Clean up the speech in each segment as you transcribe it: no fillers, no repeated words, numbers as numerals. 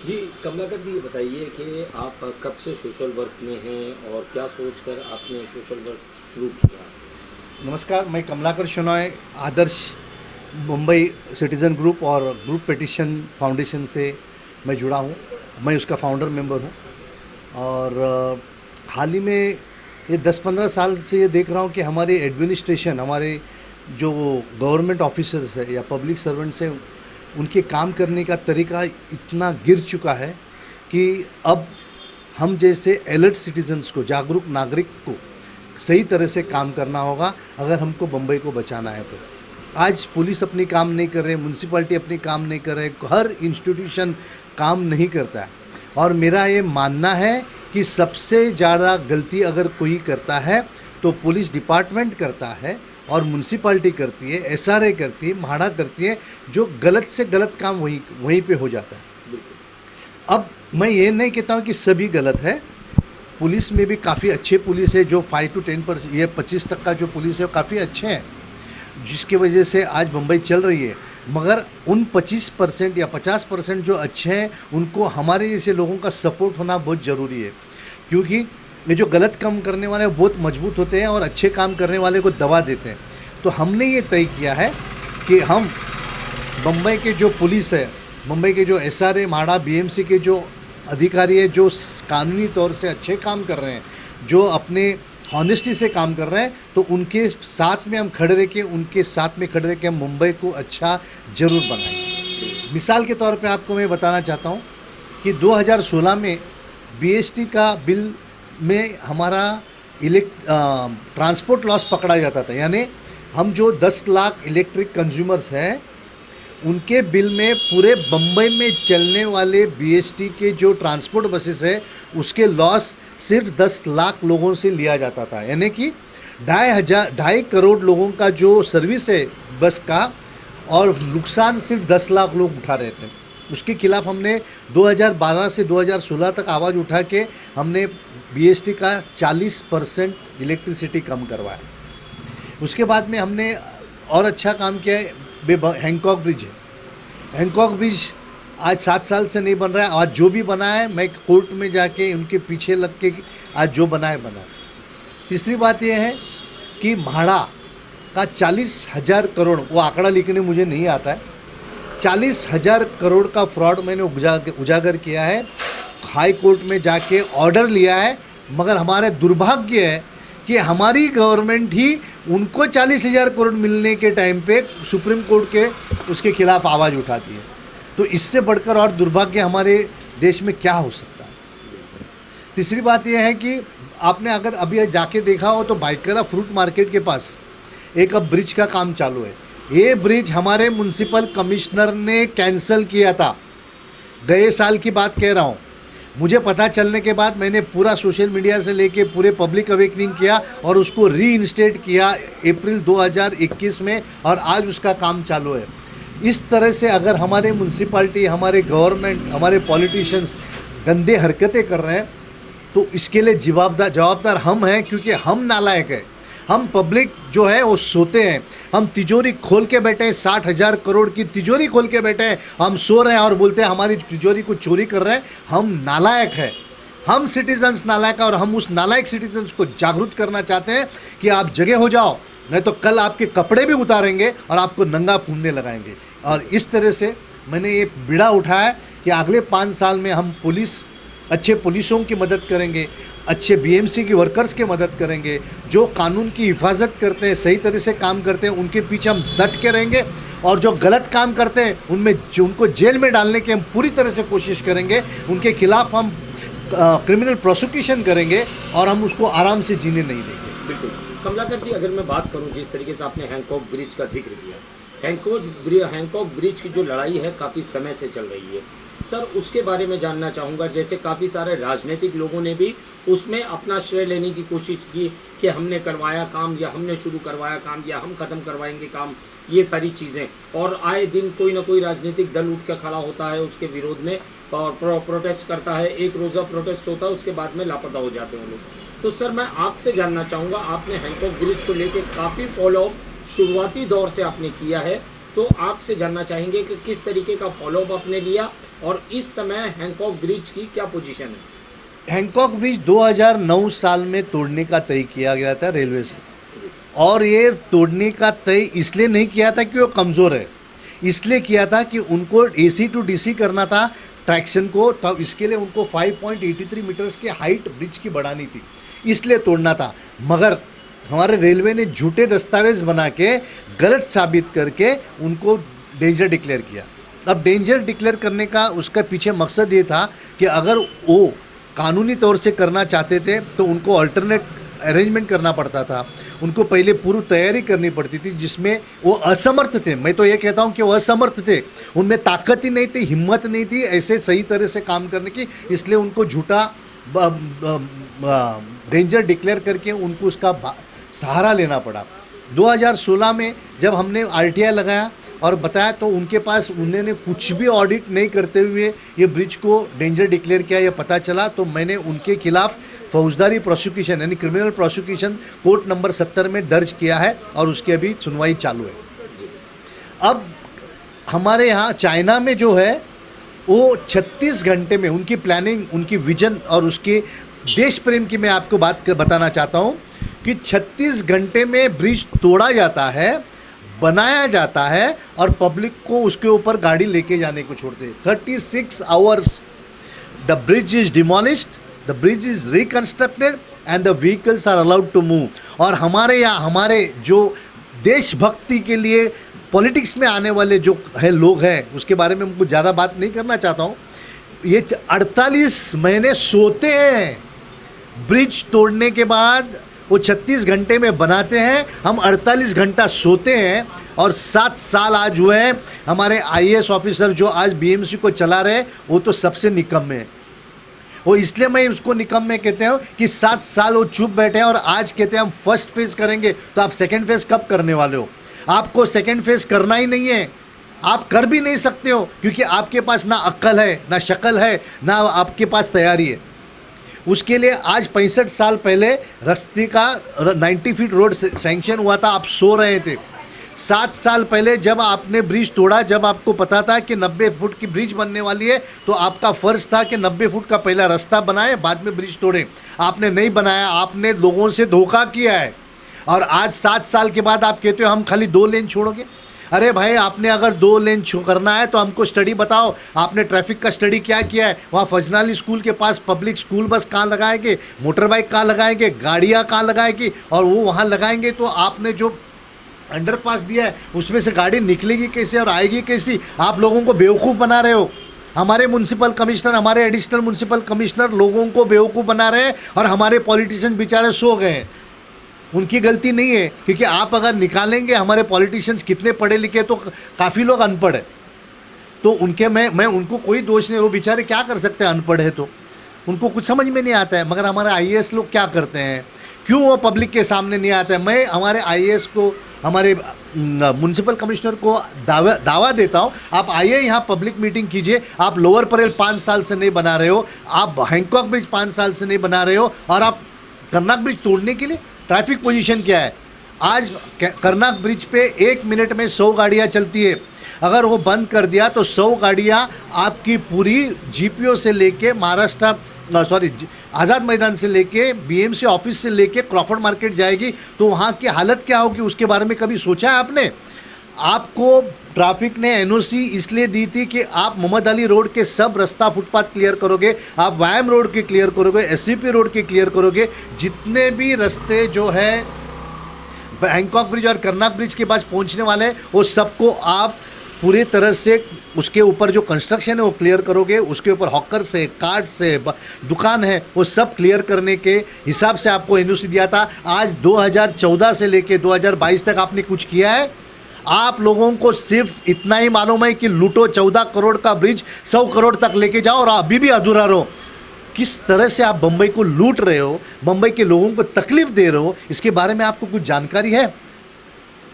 जी, कमलाकर जी ये बताइए कि आप कब से सोशल वर्क में हैं और क्या सोचकर आपने सोशल वर्क शुरू किया? नमस्कार, मैं कमलाकर शोनॉय आदर्श मुंबई सिटीज़न ग्रुप और ग्रुप पिटिशन फाउंडेशन से मैं जुड़ा हूँ। मैं उसका फाउंडर मेंबर हूँ और हाल ही में ये 10-15 साल से ये देख रहा हूँ कि हमारे एडमिनिस्ट्रेशन, हमारे जो गवर्नमेंट ऑफिसर्स है या पब्लिक सर्वेंट्स हैं, उनके काम करने का तरीका इतना गिर चुका है कि अब हम जैसे अलर्ट सिटीजन्स को, जागरूक नागरिक को सही तरह से काम करना होगा अगर हमको बम्बई को बचाना है तो। आज पुलिस अपनी काम नहीं कर रहे, म्यूनसिपैलिटी अपनी काम नहीं कर रहे, हर इंस्टीट्यूशन काम नहीं करता है। और मेरा ये मानना है कि सबसे ज़्यादा गलती अगर कोई करता है तो पुलिस डिपार्टमेंट करता है और म्यूनसिपैलिटी करती है, एसआरए करती है, म्हाडा करती है, जो गलत से गलत काम वहीं वहीं पे हो जाता है। बिल्कुल। अब मैं ये नहीं कहता हूँ कि सभी गलत है, पुलिस में भी काफ़ी अच्छे पुलिस है, जो 5 to 10% ये 25% जो पुलिस है वो काफ़ी अच्छे हैं, जिसकी वजह से आज मुंबई चल रही है। मगर उन 25% या 50% जो अच्छे हैं, उनको हमारे जैसे लोगों का सपोर्ट होना बहुत ज़रूरी है, क्योंकि ये जो गलत काम करने वाले हैं बहुत मजबूत होते हैं और अच्छे काम करने वाले को दबा देते हैं। तो हमने ये तय किया है कि हम मुंबई के जो पुलिस है, मुंबई के जो एसआरए, म्हाडा, बीएमसी के जो अधिकारी है, जो कानूनी तौर से अच्छे काम कर रहे हैं, जो अपने हॉनेस्टी से काम कर रहे हैं, तो उनके साथ में हम खड़े रह के, उनके साथ में खड़े रह के हम मुंबई को अच्छा ज़रूर बनाएंगे। मिसाल के तौर पे आपको मैं बताना चाहता हूँ कि 2016 में बीएसटी का बिल में हमारा ट्रांसपोर्ट लॉस पकड़ा जाता था, यानी हम जो 10 लाख इलेक्ट्रिक कंज्यूमर्स हैं, उनके बिल में पूरे बम्बई में चलने वाले बीएसटी के जो ट्रांसपोर्ट बसेस है, उसके लॉस सिर्फ 10 लाख लोगों से लिया जाता था। यानी कि 2.5 करोड़ लोगों का जो सर्विस है बस का, और नुकसान सिर्फ 10 लाख लोग उठा रहे थे। उसके खिलाफ हमने 2012 से 2016 तक आवाज़ उठा के हमने बीएसटी का 40% इलेक्ट्रिसिटी कम करवाया। उसके बाद में हमने और अच्छा काम किया है, हैंकॉक ब्रिज है। हैंकॉक ब्रिज आज 7 साल से नहीं बन रहा है। आज जो भी बना है, मैं कोर्ट में जाके उनके पीछे लग के आज जो बना है बना। तीसरी बात यह है कि म्हाडा का 40,000 करोड़, वो आंकड़ा लिखने मुझे नहीं आता है, 40,000 करोड़ का फ्रॉड मैंने उजागर किया है, हाई कोर्ट में जाके ऑर्डर लिया है। मगर हमारे दुर्भाग्य है कि हमारी गवर्नमेंट ही उनको 40,000 करोड़ मिलने के टाइम पे सुप्रीम कोर्ट के उसके खिलाफ आवाज़ उठाती है। तो इससे बढ़कर और दुर्भाग्य हमारे देश में क्या हो सकता है। तीसरी बात यह है कि आपने अगर अभी जाके देखा हो तो बाइकरा फ्रूट मार्केट के पास एक अब ब्रिज का काम चालू है। ये ब्रिज हमारे म्यूनसिपल कमिश्नर ने कैंसिल किया था, गए साल की बात कह रहा हूँ। मुझे पता चलने के बाद मैंने पूरा सोशल मीडिया से लेके पूरे पब्लिक अवेकनिंग किया और उसको रीइंस्टेट किया अप्रैल 2021 में, और आज उसका काम चालू है। इस तरह से अगर हमारे म्यूनसिपैलिटी, हमारे गवर्नमेंट, हमारे पॉलिटिशियंस गंदे हरकतें कर रहे हैं, तो इसके लिए जवाबदार हम हैं, क्योंकि हम नालायक हैं। हम पब्लिक जो है वो सोते हैं, हम तिजोरी खोल के बैठे हैं, 60,000 करोड़ की तिजोरी खोल के बैठे हैं, हम सो रहे हैं और बोलते हैं हमारी तिजोरी को चोरी कर रहे हैं। हम नालायक हैं, हम सिटीजन्स नालायक हैं, और हम उस नालायक सिटीजन्स को जागरूक करना चाहते हैं कि आप जगह हो जाओ, नहीं तो कल आपके कपड़े भी उतारेंगे और आपको नंगा फूंकने लगाएंगे। और इस तरह से मैंने ये बीड़ा उठाया कि अगले 5 साल में हम अच्छे पुलिसों की मदद करेंगे, अच्छे बीएमसी की वर्कर्स की मदद करेंगे, जो कानून की हिफाजत करते हैं, सही तरह से काम करते हैं, उनके पीछे हम डट के रहेंगे। और जो गलत काम करते हैं उनमें जो उनको जेल में डालने की हम पूरी तरह से कोशिश करेंगे। उनके खिलाफ हम क्रिमिनल प्रोसिक्यूशन करेंगे और हम उसको आराम से जीने नहीं देंगे। बिल्कुल। कमलाकर जी अगर मैं बात करूं, जिस तरीके से आपने हैंकॉक ब्रिज का जिक्र किया, हैंकॉक ब्रिज की जो लड़ाई है काफ़ी समय से चल रही है। सर उसके बारे में जानना चाहूँगा। जैसे काफ़ी सारे राजनीतिक लोगों ने भी उसमें अपना श्रेय लेने की कोशिश की कि हमने करवाया काम, या हमने शुरू करवाया काम, या हम ख़त्म करवाएंगे काम, ये सारी चीज़ें। और आए दिन कोई ना कोई राजनीतिक दल उठ कर खड़ा होता है उसके विरोध में और प्रोटेस्ट करता है। एक रोज़ा प्रोटेस्ट होता है, उसके बाद में लापता हो जाते हैं लोग। तो सर मैं आपसे जानना चाहूँगा, आपने हैंकॉक ब्रिज को लेकर काफ़ी फॉलो शुरुआती दौर से आपने किया है, तो आपसे जानना चाहेंगे कि किस तरीके का फॉलोअप आपने लिया और इस समय हैंकॉक ब्रिज की क्या पोजीशन है। हैंकॉक ब्रिज 2009 साल में तोड़ने का तय किया गया था रेलवे से, और ये तोड़ने का तय इसलिए नहीं किया था कि वो कमज़ोर है, इसलिए किया था कि उनको AC टू DC करना था ट्रैक्शन को, तब इसके लिए उनको 5.83 मीटर्स की हाइट ब्रिज की बढ़ानी थी, इसलिए तोड़ना था। मगर हमारे रेलवे ने झूठे दस्तावेज बना के गलत साबित करके उनको डेंजर डिक्लेयर किया। अब डेंजर डिक्लेयर करने का उसका पीछे मकसद ये था कि अगर वो कानूनी तौर से करना चाहते थे तो उनको अल्टरनेट अरेंजमेंट करना पड़ता था, उनको पहले पूर्व तैयारी करनी पड़ती थी, जिसमें वो असमर्थ थे। मैं तो ये कहता हूँ कि वो असमर्थ थे, उनमें ताकत ही नहीं थी, हिम्मत नहीं थी ऐसे सही तरह से काम करने की, इसलिए उनको झूठा डेंजर डिक्लेयर करके उनको उसका सहारा लेना पड़ा। 2016 में जब हमने RTI लगाया और बताया तो उनके पास उन्होंने कुछ भी ऑडिट नहीं करते हुए ये ब्रिज को डेंजर डिक्लेयर किया, ये पता चला तो मैंने उनके खिलाफ फौजदारी प्रोसिक्यूशन यानी क्रिमिनल प्रोसिक्यूशन कोर्ट नंबर 70 में दर्ज किया है और उसकी अभी सुनवाई चालू है। अब हमारे यहाँ चाइना में जो है वो 36 घंटे में उनकी प्लानिंग, उनकी विजन और उसके देश प्रेम की मैं आपको बात बताना चाहता हूँ कि 36 घंटे में ब्रिज तोड़ा जाता है, बनाया जाता है और पब्लिक को उसके ऊपर गाड़ी लेके जाने को छोड़ते हैं। 36 hours the bridge is demolished, the bridge is reconstructed and the vehicles are allowed to move. और हमारे यहाँ हमारे जो देशभक्ति के लिए पॉलिटिक्स में आने वाले जो है लोग हैं उसके बारे में मैं ज़्यादा बात नहीं करना चाहता हूँ। ये 48 महीने सोते हैं, ब्रिज तोड़ने के बाद वो 36 घंटे में बनाते हैं, हम 48 घंटा सोते हैं। और 7 साल आज हुए हैं। हमारे IAS ऑफिसर जो आज BMC को चला रहे वो तो सबसे निकम्मे हैं। वो इसलिए मैं उसको निकम्मे कहते हैं कि 7 साल वो चुप बैठे हैं और आज कहते हैं हम फर्स्ट फेज़ करेंगे, तो आप सेकेंड फेज़ कब करने वाले हो? आपको सेकेंड फेज़ करना ही नहीं है, आप कर भी नहीं सकते हो क्योंकि आपके पास ना अक्ल है, ना शक्ल है, ना आपके पास तैयारी है। उसके लिए आज 65 साल पहले रास्ते का 90 फीट रोड सैंक्शन हुआ था, आप सो रहे थे। 7 साल पहले जब आपने ब्रिज तोड़ा, जब आपको पता था कि 90 फुट की ब्रिज बनने वाली है, तो आपका फ़र्ज़ था कि 90 फुट का पहला रास्ता बनाए, बाद में ब्रिज तोड़े। आपने नहीं बनाया, आपने लोगों से धोखा किया है। और आज 7 साल के बाद आप कहते हो हम खाली 2 लेन छोड़ोगे। अरे भाई, आपने अगर 2 लेन करना है तो हमको स्टडी बताओ, आपने ट्रैफिक का स्टडी क्या किया है? वहाँ फजनाली स्कूल के पास पब्लिक स्कूल बस कहाँ लगाएंगे, मोटर बाइक कहाँ लगाएंगे, गाड़ियाँ कहाँ लगाएंगी, और वो वहाँ लगाएंगे तो आपने जो अंडरपास दिया है उसमें से गाड़ी निकलेगी कैसे और आएगी कैसी? आप लोगों को बेवकूफ़ बना रहे हो। हमारे म्यूनसिपल कमिश्नर, हमारे एडिशनल म्यूनसिपल कमिश्नर लोगों को बेवकूफ़ बना रहे हैं और हमारे पॉलिटिशियन बेचारे सो गए हैं। उनकी गलती नहीं है, क्योंकि आप अगर निकालेंगे हमारे पॉलिटिशियंस कितने पढ़े लिखे, तो काफ़ी लोग अनपढ़ है, तो उनके मैं उनको कोई दोष नहीं, वो बेचारे क्या कर सकते हैं, अनपढ़ है तो उनको कुछ समझ में नहीं आता है। मगर हमारे IAS लोग क्या करते हैं, क्यों वो पब्लिक के सामने नहीं आता है? मैं हमारे IAS को, हमारे म्यूनसिपल कमिश्नर को दावा देता हूँ, आप आइए यहाँ पब्लिक मीटिंग कीजिए। आप लोअर परेल 5 साल से नहीं बना रहे हो, आप हैंकॉक ब्रिज 5 साल से नहीं बना रहे हो, और आप कर्नाक ब्रिज तोड़ने के लिए ट्रैफिक पोजीशन क्या है? आज कर्नाक ब्रिज पे 1 मिनट में 100 गाड़ियाँ चलती है। अगर वो बंद कर दिया तो 100 गाड़ियाँ आपकी पूरी GPO से लेके महाराष्ट्र आज़ाद मैदान से लेके BMC ऑफिस से लेके क्रॉफर्ड मार्केट जाएगी, तो वहाँ की हालत क्या होगी उसके बारे में कभी सोचा है आपने? आपको ट्रैफिक ने NOC इसलिए दी थी कि आप मोहम्मद अली रोड के सब रास्ता फुटपाथ क्लियर करोगे, आप व्यायाम रोड के क्लियर करोगे, SCP रोड के क्लियर करोगे, जितने भी रास्ते जो है हैंकॉक ब्रिज और कर्नाक ब्रिज के पास पहुंचने वाले हैं वो सबको आप पूरी तरह से उसके ऊपर जो कंस्ट्रक्शन है वो क्लियर करोगे। उसके ऊपर हॉकर से, कार्ट से, दुकान है, वो सब क्लियर करने के हिसाब से आपको NOC दिया था। आज 2014 से लेके 2022 तक आपने कुछ किया है? आप लोगों को सिर्फ इतना ही मालूम है कि लूटो, 14 करोड़ का ब्रिज 100 करोड़ तक लेके जाओ और अभी भी अधूरा रहो। किस तरह से आप बम्बई को लूट रहे हो, बम्बई के लोगों को तकलीफ दे रहे हो, इसके बारे में आपको कुछ जानकारी है?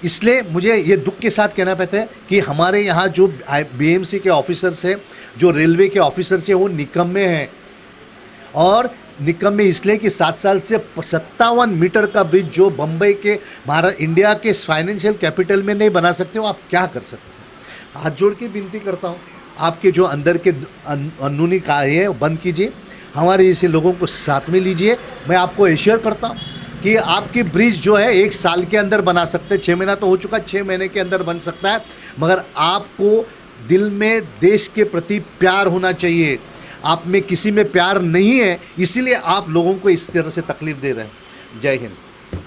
इसलिए मुझे ये दुख के साथ कहना पड़ता है कि हमारे यहाँ जो BMC के ऑफिसर्स हैं, जो रेलवे के ऑफिसर्स हैं, वो निकम्मे हैं और निकम्मे इसलिए कि 7 साल से 57 मीटर का ब्रिज जो बम्बई के इंडिया के फाइनेंशियल कैपिटल में नहीं बना सकते हो, आप क्या कर सकते हैं। हाथ जोड़ के विनती करता हूँ, आपके जो अंदर के अंदरूनी कार्य है वो बंद कीजिए, हमारे जैसे लोगों को साथ में लीजिए। मैं आपको एश्योर करता हूँ कि आपकी ब्रिज जो है 1 साल के अंदर बना सकते हैं, 6 महीना तो हो चुका, 6 महीने के अंदर बन सकता है। मगर आपको दिल में देश के प्रति प्यार होना चाहिए। आप में किसी में प्यार नहीं है, इसीलिए आप लोगों को इस तरह से तकलीफ दे रहे हैं। जय हिंद।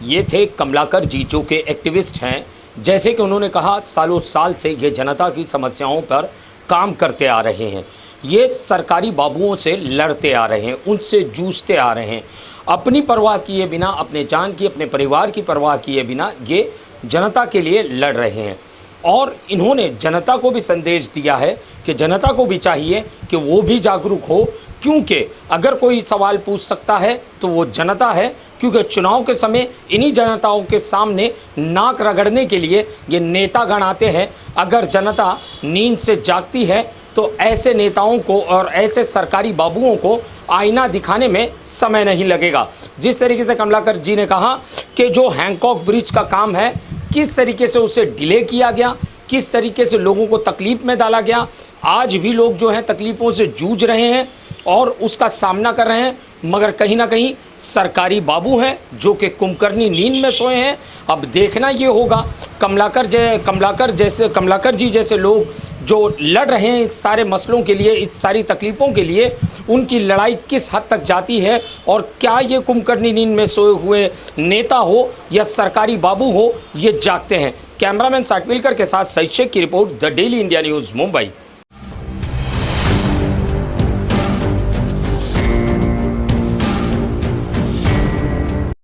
ये थे कमलाकर जी जो कि एक्टिविस्ट हैं। जैसे कि उन्होंने कहा, सालों साल से ये जनता की समस्याओं पर काम करते आ रहे हैं, ये सरकारी बाबुओं से लड़ते आ रहे हैं, उनसे जूझते आ रहे हैं, अपनी परवाह किए बिना, अपने जान की, अपने परिवार की परवाह किए बिना ये जनता के लिए लड़ रहे हैं। और इन्होंने जनता को भी संदेश दिया है कि जनता को भी चाहिए कि वो भी जागरूक हो, क्योंकि अगर कोई सवाल पूछ सकता है तो वो जनता है। क्योंकि चुनाव के समय इन्हीं जनताओं के सामने नाक रगड़ने के लिए ये नेतागण आते हैं। अगर जनता नींद से जागती है तो ऐसे नेताओं को और ऐसे सरकारी बाबुओं को आईना दिखाने में समय नहीं लगेगा। जिस तरीके से कमलाकर जी ने कहा कि जो हैंकॉक ब्रिज का काम है, किस तरीके से उसे डिले किया गया, किस तरीके से लोगों को तकलीफ़ में डाला गया, आज भी लोग जो हैं तकलीफ़ों से जूझ रहे हैं और उसका सामना कर रहे हैं। मगर कहीं ना कहीं सरकारी बाबू हैं जो कि कुंभकर्णी नींद में सोए हैं। अब देखना ये होगा कमलाकर जी जैसे लोग जो लड़ रहे हैं इस सारे मसलों के लिए, इस सारी तकलीफ़ों के लिए, उनकी लड़ाई किस हद तक जाती है और क्या ये कुंभकर्णी नींद में सोए हुए नेता हो या सरकारी बाबू हो, ये जागते हैं। कैमरामैन साटविलकर के साथ सईद शेख की report, the daily India news, Mumbai.